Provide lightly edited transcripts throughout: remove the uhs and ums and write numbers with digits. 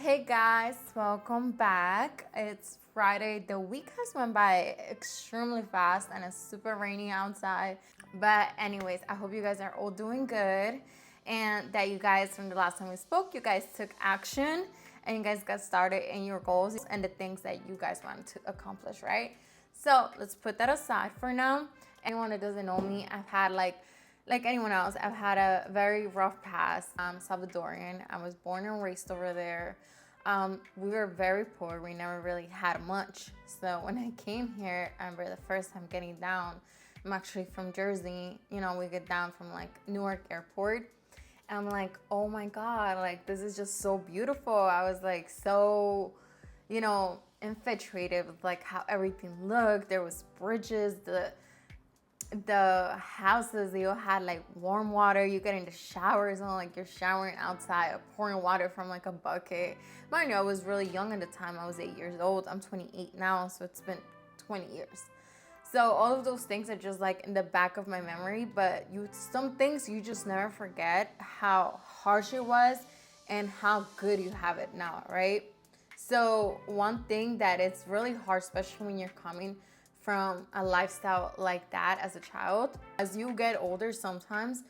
Hey guys, welcome back. It's Friday. The week has went by extremely fast and it's super rainy outside. But anyways, I hope you guys are all doing good and that you guys from the last time we spoke, you guys took action and you guys got started in your goals and the things that you guys want to accomplish, right? So let's put that aside for now. Anyone that doesn't know me, I've had like anyone else, I've had a very rough past. I'm Salvadorian. I was born and raised over there. We were very poor. We never really had much. So when I came here, I remember the first time getting down. I'm actually from Jersey. You know, we get down from like Newark Airport. And I'm like, oh my God, like this is just so beautiful. I was like so, infatuated with like how everything looked. There was bridges, the houses, they all had like warm water. You get into showers and like you're showering outside, pouring water from like a bucket. Mind you, I was really young at the time. I was 8 years old. I'm 28 now, so it's been 20 years. So all of those things are just like in the back of my memory, but some things you just never forget how harsh it was and how good you have it now, right? So one thing that it's really hard, especially when you're coming from a lifestyle like that as a child, as you get older, sometimes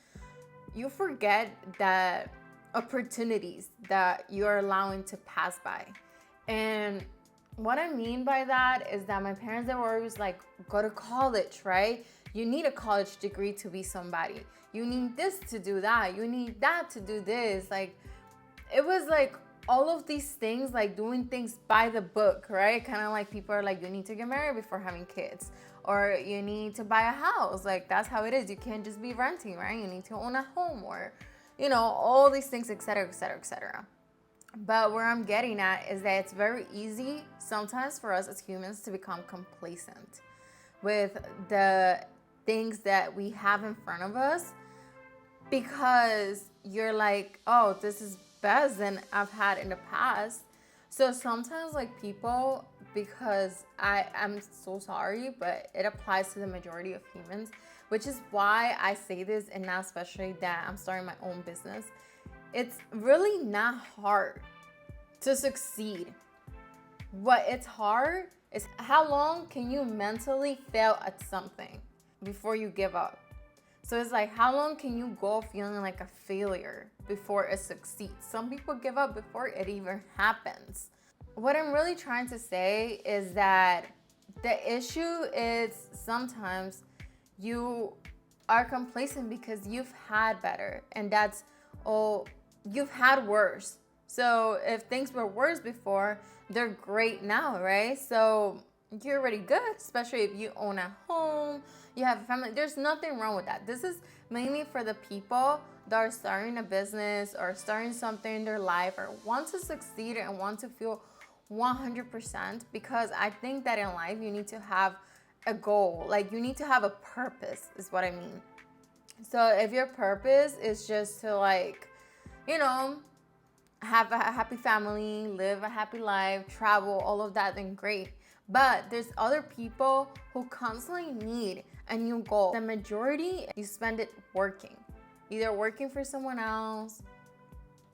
you forget that opportunities that you're allowing to pass by. And what I mean by that is that my parents, they were always like, go to college, right? You need a college degree to be somebody. You need this to do that. You need that to do this. Like, it was like all of these things, like doing things by the book, right? Kind of like people are like, you need to get married before having kids, or you need to buy a house. Like, that's how it is. You can't just be renting, right? You need to own a home, or, all these things, etc., etc., etc. But where I'm getting at is that it's very easy sometimes for us as humans to become complacent with the things that we have in front of us, because you're like, oh, this is better than I've had in the past. So sometimes like people, because I'm so sorry, but it applies to the majority of humans, which is why I say this, and now especially that I'm starting my own business. It's really not hard to succeed. What it's hard is how long can you mentally fail at something before you give up. So it's like, how long can you go feeling like a failure before it succeeds? Some people give up before it even happens. What I'm really trying to say is that the issue is sometimes you are complacent because you've had better, and that's, oh, you've had worse. So if things were worse before, they're great now, right? So you're already good, especially if you own a home, you have a family. There's nothing wrong with that. This is mainly for the people that are starting a business or starting something in their life or want to succeed and want to feel 100%, because I think that in life you need to have a goal. Like, you need to have a purpose, is what I mean. So if your purpose is just to, like, have a happy family, live a happy life, travel, all of that, then great. But there's other people who constantly need a new goal. The majority, you spend it working. Either working for someone else,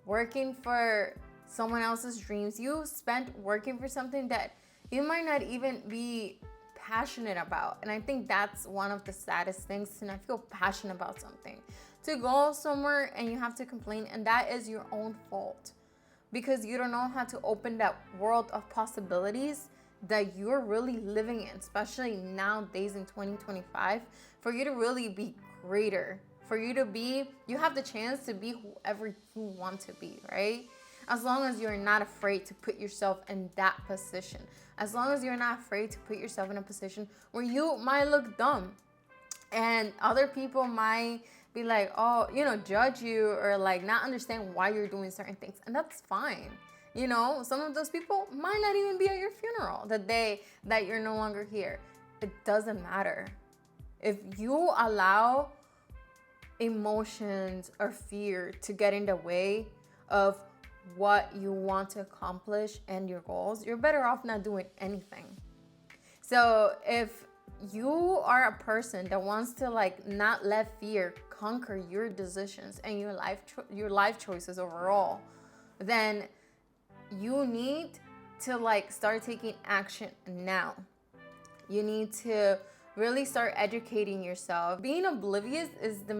working for someone else's dreams. You spent working for something that you might not even be passionate about. And I think that's one of the saddest things, to not feel passionate about something. To go somewhere and you have to complain, and that is your own fault, because you don't know how to open that world of possibilities that you're really living in, especially nowadays in 2025, for you to really be greater, for you to be, you have the chance to be whoever you want to be, right? As long as you're not afraid to put yourself in that position, as long as you're not afraid to put yourself in a position where you might look dumb and other people might be like, oh, judge you, or like not understand why you're doing certain things. And that's fine. Some of those people might not even be at your funeral the day that you're no longer here. It doesn't matter. If you allow emotions or fear to get in the way of what you want to accomplish and your goals, you're better off not doing anything. So if you are a person that wants to like not let fear conquer your decisions and your life choices overall, then you need to like start taking action now. You need to really start educating yourself. Being oblivious is the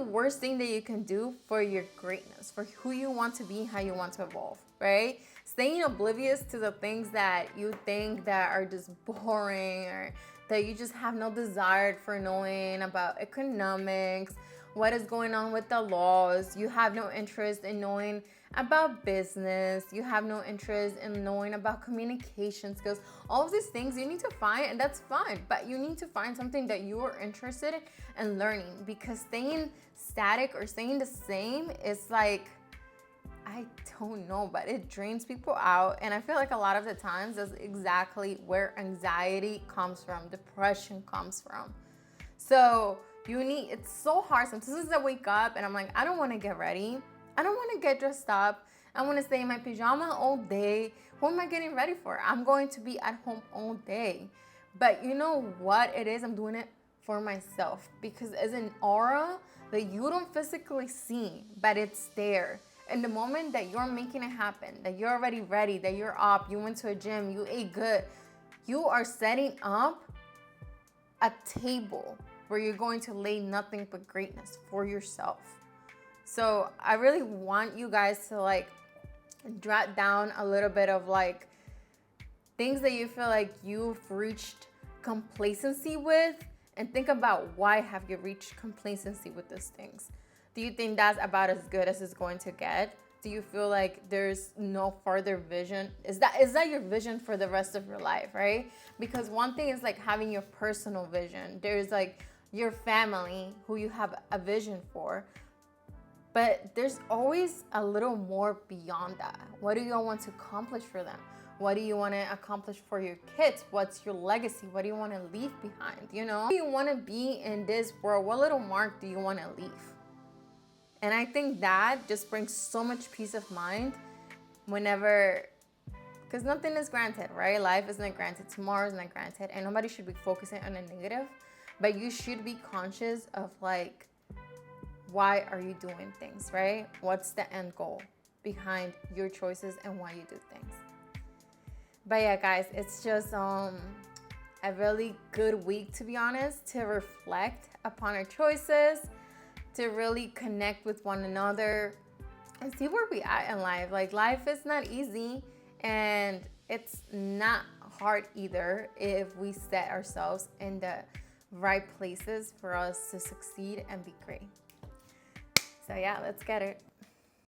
worst thing that you can do for your greatness, for who you want to be, how you want to evolve, right? Staying oblivious to the things that you think that are just boring, or that you just have no desire for knowing about economics, what is going on with the laws. You have no interest in knowing about business. You have no interest in knowing about communication skills. All of these things you need to find, and that's fine. But you need to find something that you are interested in learning, because staying static or staying the same is like, I don't know, but it drains people out. And I feel like a lot of the times that's exactly where anxiety comes from, depression comes from. So it's so hard. Sometimes I wake up and I'm like, I don't want to get ready. I don't want to get dressed up. I want to stay in my pajama all day. What am I getting ready for? I'm going to be at home all day. But you know what it is? I'm doing it for myself, because it's an aura that you don't physically see, but it's there. And the moment that you're making it happen, that you're already ready, that you're up, you went to a gym, you ate good, you are setting up a table where you're going to lay nothing but greatness for yourself. So I really want you guys to like jot down a little bit of like things that you feel like you've reached complacency with, and think about, why have you reached complacency with these things? Do you think that's about as good as it's going to get? Do you feel like there's no further vision? Is that your vision for the rest of your life, right? Because one thing is like having your personal vision. There's like your family who you have a vision for. But there's always a little more beyond that. What do you want to accomplish for them? What do you want to accomplish for your kids? What's your legacy? What do you want to leave behind? You know, who do you want to be in this world? What little mark do you want to leave? And I think that just brings so much peace of mind whenever, because nothing is granted, right? Life isn't granted. Tomorrow is not granted. And nobody should be focusing on the negative. But you should be conscious of like, why are you doing things, right? What's the end goal behind your choices and why you do things? But yeah, guys, it's just a really good week, to be honest, to reflect upon our choices, to really connect with one another and see where we are in life. Like, life is not easy, and it's not hard either if we set ourselves in the right places for us to succeed and be great. So yeah, let's get it.